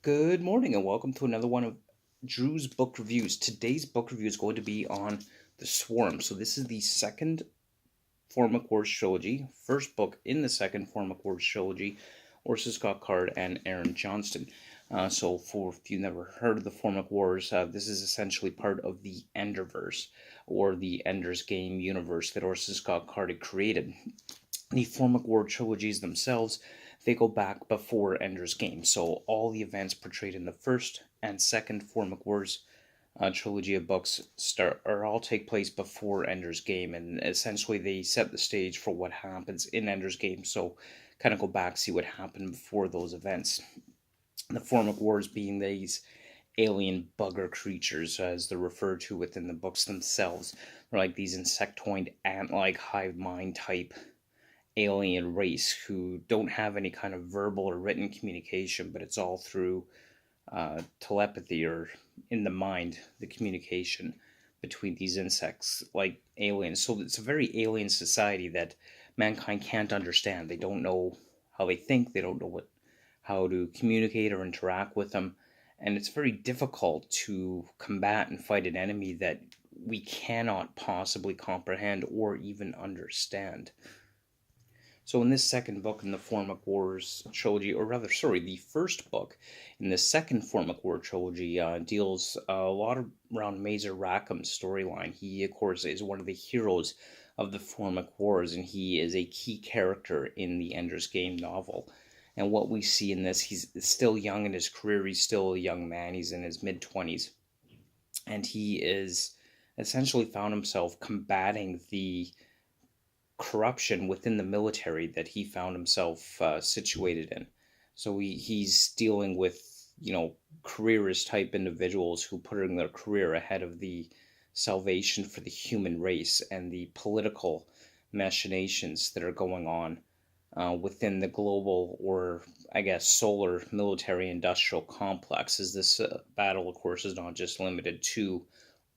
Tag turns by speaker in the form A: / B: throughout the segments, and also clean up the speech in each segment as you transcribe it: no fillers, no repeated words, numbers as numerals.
A: Good morning and welcome to another one of Drew's book reviews. Today's book review is going to be on The Swarm. So this is the second Formic Wars trilogy, first book in the second Formic Wars trilogy, Orson Scott Card and Aaron Johnston. So for if you've never heard of the Formic Wars, this is essentially part of the Enderverse, or the Ender's Game universe that Orson Scott Card had created. The Formic War trilogies themselves, they go back before Ender's Game. So all the events portrayed in the first and second Formic Wars trilogy of books all take place before Ender's Game, and essentially they set the stage for what happens in Ender's Game. So kind of go back, see what happened before those events. The Formic Wars being these alien bugger creatures, as they're referred to within the books themselves. They're like these insectoid, ant-like hive mind type alien race who don't have any kind of verbal or written communication, but it's all through telepathy, or in the mind, the communication between these insects like aliens. So it's a very alien society that mankind can't understand. They don't know how they think, they don't know how to communicate or interact with them, and it's very difficult to combat and fight an enemy that we cannot possibly comprehend or even understand. So in this second book in the Formic Wars trilogy, or rather, sorry, the first book in the second Formic War trilogy deals a lot around Mazer Rackham's storyline. He, of course, is one of the heroes of the Formic Wars, and he is a key character in the Ender's Game novel. And what we see in this, he's still young in his career. He's still a young man. He's in his mid-20s. And he is essentially found himself combating the corruption within the military that he found himself situated in. So he's dealing with, careerist type individuals who put in their career ahead of the salvation for the human race, and the political machinations that are going on within the global, or I guess solar military industrial complex. As this battle, of course, is not just limited to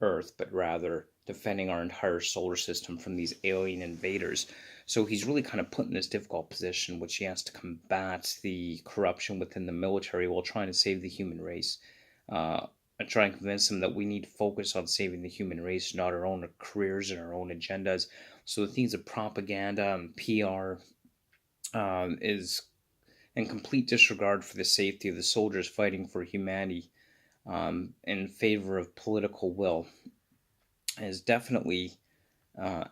A: Earth, but rather defending our entire solar system from these alien invaders. So he's really kind of put in this difficult position, which he has to combat the corruption within the military while trying to save the human race. And try and convince them that we need to focus on saving the human race, not our own careers and our own agendas. So the things of propaganda and PR is in complete disregard for the safety of the soldiers fighting for humanity, in favor of political will, is definitely uh,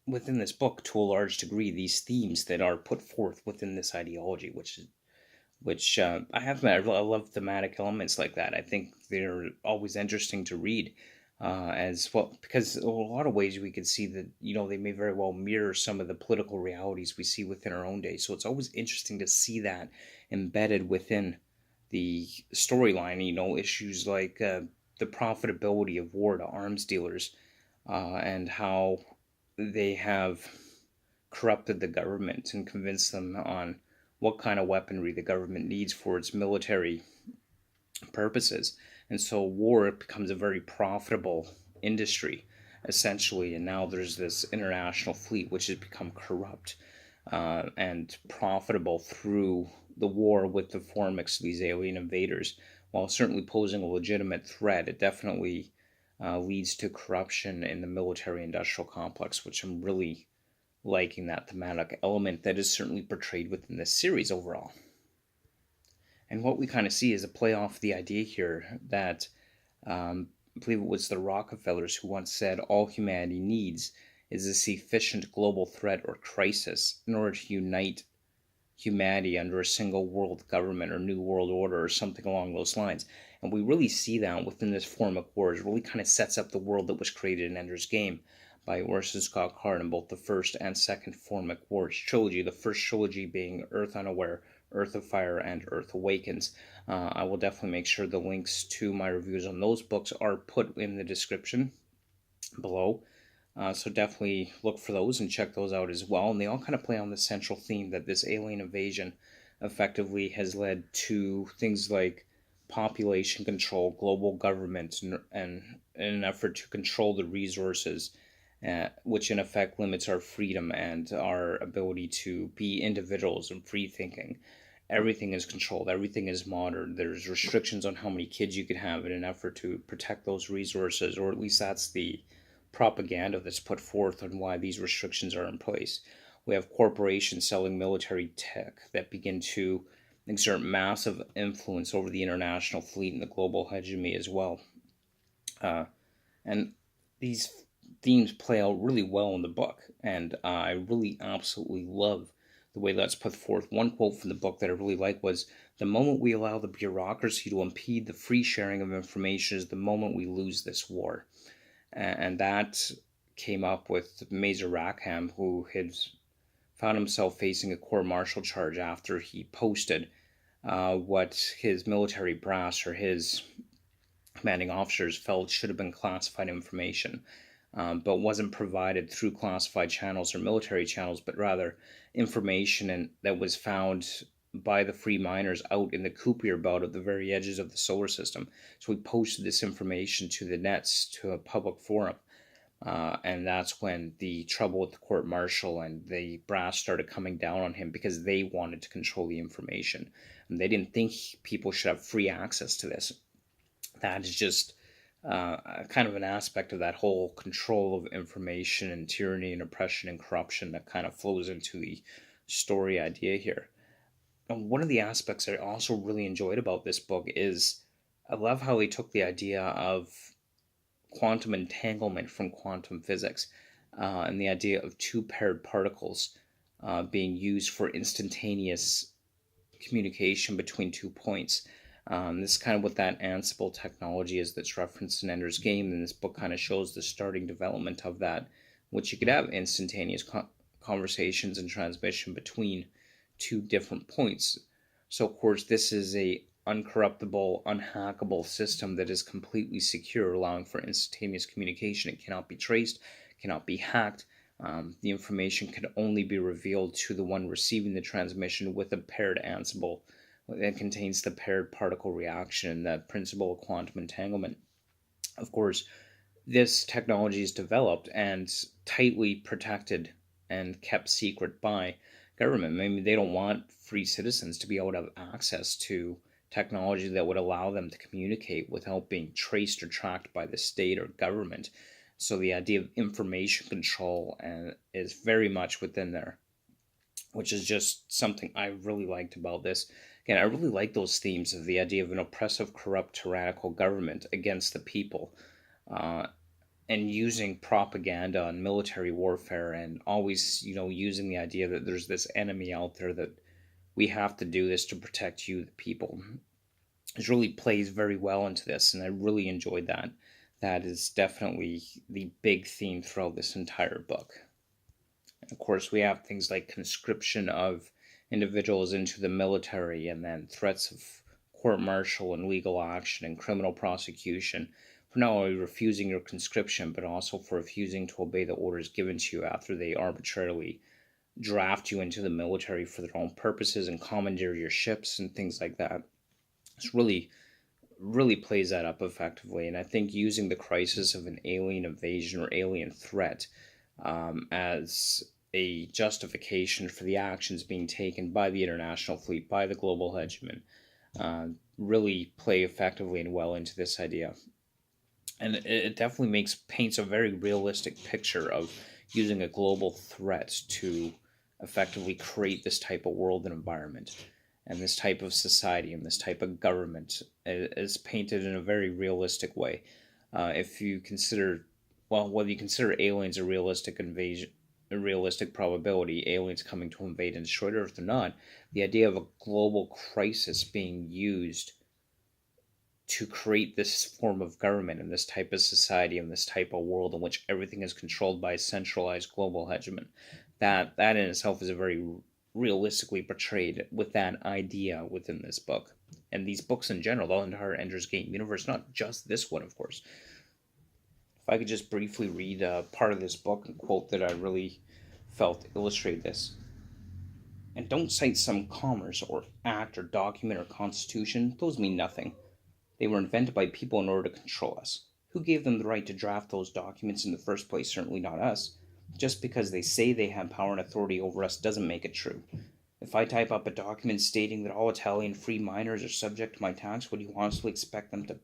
A: within this book, to a large degree, these themes that are put forth within this ideology, which I have to admit, I love thematic elements like that. I think they're always interesting to read, as well, because in a lot of ways we can see that they may very well mirror some of the political realities we see within our own day. So it's always interesting to see that embedded within the storyline. Issues like the profitability of war to arms dealers, and how they have corrupted the government and convinced them on what kind of weaponry the government needs for its military purposes. And so war becomes a very profitable industry, essentially. And now there's this international fleet which has become corrupt and profitable through the war with the formics, these alien invaders. While certainly posing a legitimate threat, it definitely leads to corruption in the military industrial complex, which I'm really liking, that thematic element that is certainly portrayed within this series overall. And what we kind of see is a play off the idea here that I believe it was the Rockefellers who once said all humanity needs is a sufficient global threat or crisis in order to unite humanity under a single world government or new world order or something along those lines. And we really see that within this Formic Wars. It really kind of sets up the world that was created in Ender's Game by Orson Scott Card in both the first and second Formic Wars trilogy. The first trilogy being Earth Unaware, Earth of Fire, and Earth Awakens. I will definitely make sure the links to my reviews on those books are put in the description below. So definitely look for those and check those out as well. And they all kind of play on the central theme that this alien invasion effectively has led to things like population control, global government, and in an effort to control the resources, which in effect limits our freedom and our ability to be individuals and free thinking. everything is controlled, everything is monitored. There's restrictions on how many kids you can have in an effort to protect those resources, or at least that's the propaganda that's put forth on why these restrictions are in place. We have corporations selling military tech that begin to exert massive influence over the international fleet and the global hegemony as well. And these themes play out really well in the book, and I really absolutely love the way that's put forth. One quote from the book that I really like was, "The moment we allow the bureaucracy to impede the free sharing of information is the moment we lose this war." And that came up with Major Rackham, who had found himself facing a court-martial charge after he posted what his military brass or his commanding officers felt should have been classified information, but wasn't provided through classified channels or military channels, but rather information that was found by the free miners out in the Kuiper belt at the very edges of the solar system. So we posted this information to the nets, to a public forum, and that's when the trouble with the court martial and the brass started coming down on him, because they wanted to control the information, and they didn't think people should have free access to this. That is just kind of an aspect of that whole control of information and tyranny and oppression and corruption that kind of flows into the story idea here. And one of the aspects I also really enjoyed about this book is I love how they took the idea of quantum entanglement from quantum physics, and the idea of two paired particles being used for instantaneous communication between 2 points. This is kind of what that Ansible technology is that's referenced in Ender's Game, and this book kind of shows the starting development of that, which you could have instantaneous conversations and transmission between 2 different points. So of course this is a uncorruptible, unhackable system that is completely secure, allowing for instantaneous communication. It cannot be traced, cannot be hacked. The information can only be revealed to the one receiving the transmission with a paired Ansible that contains the paired particle reaction, that principle of quantum entanglement. Of course, this technology is developed and tightly protected and kept secret by government. I mean, they don't want free citizens to be able to have access to technology that would allow them to communicate without being traced or tracked by the state or government. So the idea of information control is very much within there, which is just something I really liked about this. Again, I really like those themes of the idea of an oppressive, corrupt, tyrannical government against the people, and using propaganda and military warfare, and always, using the idea that there's this enemy out there that we have to do this to protect you, the people. It really plays very well into this, and I really enjoyed that. That is definitely the big theme throughout this entire book. And of course, we have things like conscription of individuals into the military, and then threats of court-martial and legal action and criminal prosecution for not only refusing your conscription, but also for refusing to obey the orders given to you after they arbitrarily draft you into the military for their own purposes and commandeer your ships and things like that. It's really plays that up effectively, and I think using the crisis of an alien invasion or alien threat as a justification for the actions being taken by the international fleet, by the global hegemon, really play effectively and well into this idea. And it definitely paints a very realistic picture of using a global threat to effectively create this type of world and environment, and this type of society and this type of government is painted in a very realistic way. If you consider, whether you consider aliens a realistic invasion, a realistic probability, aliens coming to invade and destroy Earth or not, the idea of a global crisis being used to create this form of government and this type of society and this type of world in which everything is controlled by a centralized global hegemon, that in itself is a very realistically portrayed with that idea within this book. And these books in general, the entire Ender's Game universe, not just this one, of course. If I could just briefly read part of this book and quote that I really felt illustrated this. "And don't cite some commerce or act or document or constitution. Those mean nothing. They were invented by people in order to control us. Who gave them the right to draft those documents in the first place? Certainly not us. Just because they say they have power and authority over us doesn't make it true. If I type up a document stating that all Italian free miners are subject to my tax, would you honestly expect them to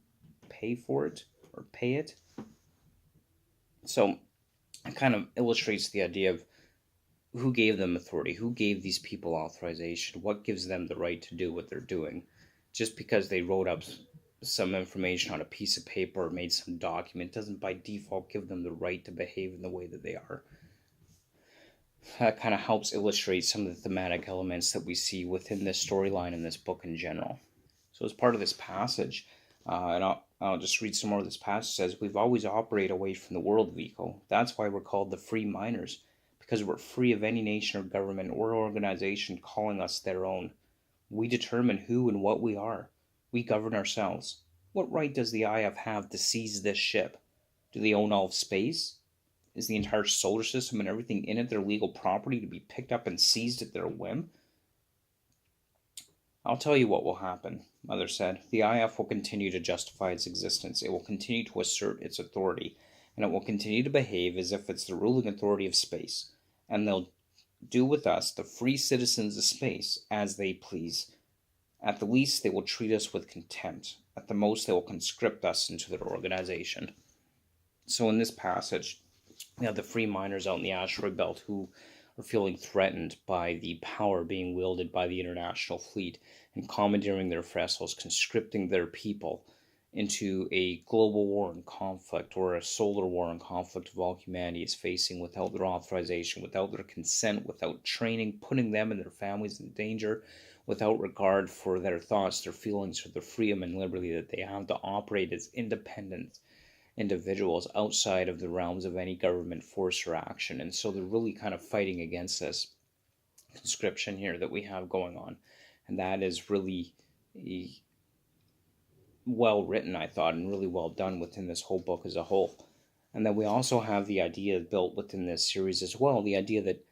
A: pay for it or pay it? So it kind of illustrates the idea of who gave them authority, who gave these people authorization, what gives them the right to do what they're doing. Just because they wrote up some information on a piece of paper or made some document doesn't by default give them the right to behave in the way that they are. That kind of helps illustrate some of the thematic elements that we see within this storyline in this book in general. So as part of this passage, and I'll just read some more of this passage. It says, we've always operated away from the world, Vico. That's why we're called the free miners, because we're free of any nation or government or organization calling us their own. We determine who and what we are. We govern ourselves. What right does the IF have to seize this ship? Do they own all of space? Is the entire solar system and everything in it their legal property to be picked up and seized at their whim? I'll tell you what will happen, Mother said. The IF will continue to justify its existence. It will continue to assert its authority, and it will continue to behave as if it's the ruling authority of space. And they'll do with us, the free citizens of space, as they please. At the least, they will treat us with contempt. At the most, they will conscript us into their organization. So in this passage, we have the free miners out in the asteroid belt who are feeling threatened by the power being wielded by the international fleet and commandeering their vessels, conscripting their people into a global war and conflict, or a solar war and conflict of all humanity is facing without their authorization, without their consent, without training, putting them and their families in danger, without regard for their thoughts, their feelings, or the freedom and liberty that they have to operate as independent individuals outside of the realms of any government force or action. And so they're really kind of fighting against this conscription here that we have going on. And that is really well written, I thought, and really well done within this whole book as a whole. And then we also have the idea built within this series as well, the idea that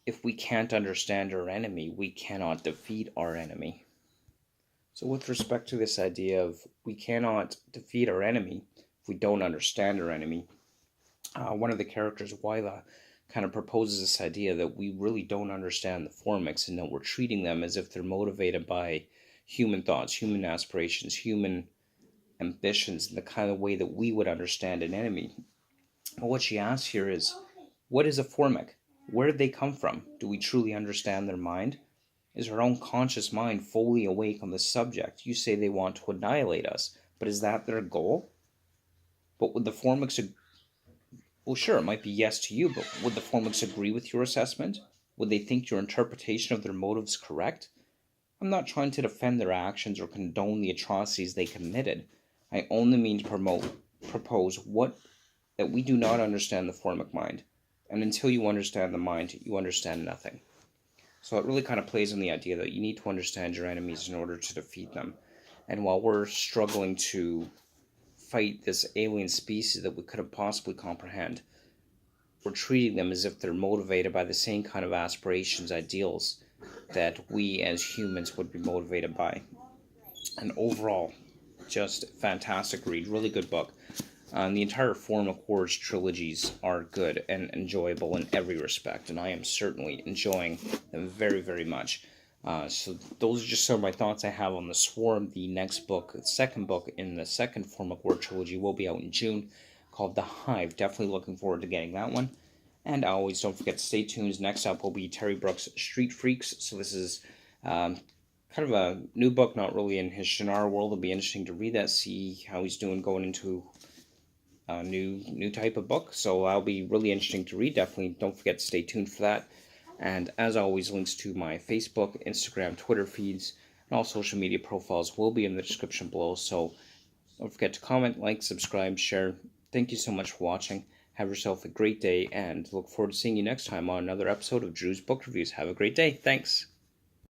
A: if we can't understand our enemy, we cannot defeat our enemy. So with respect to this idea of we cannot defeat our enemy if we don't understand our enemy, one of the characters, Wyla, kind of proposes this idea that we really don't understand the formics and that we're treating them as if they're motivated by human thoughts, human aspirations, human ambitions in the kind of way that we would understand an enemy. But what she asks here is, what is a formic? Where did they come from? Do we truly understand their mind? Is our own conscious mind fully awake on the subject? You say they want to annihilate us, but is that their goal? But would the formics... Well, sure, it might be yes to you, but would the formics agree with your assessment? Would they think your interpretation of their motives correct? I'm not trying to defend their actions or condone the atrocities they committed. I only mean to propose that we do not understand the formic mind. And until you understand the mind, you understand nothing. So it really kind of plays on the idea that you need to understand your enemies in order to defeat them. And while we're struggling to fight this alien species that we couldn't possibly comprehend, we're treating them as if they're motivated by the same kind of aspirations, ideals that we as humans would be motivated by. And overall, just fantastic read, really good book. The entire Formic Wars trilogies are good and enjoyable in every respect, and I am certainly enjoying them very, very much. So those are just some of my thoughts I have on the Swarm. The next book, the second book in the second Formic War trilogy, will be out in June, called The Hive. Definitely looking forward to getting that one. And always don't forget to stay tuned. Next up will be Terry Brooks' Street Freaks. So this is kind of a new book, not really in his Shannara world. It'll be interesting to read that, see how he's doing going into a new type of book. So that'll be really interesting to read. Definitely don't forget to stay tuned for that. And as always, links to my Facebook, Instagram, Twitter feeds, and all social media profiles will be in the description below. So don't forget to comment, like, subscribe, share. Thank you so much for watching. Have yourself a great day, and look forward to seeing you next time on another episode of Drew's Book Reviews. Have a great day. Thanks.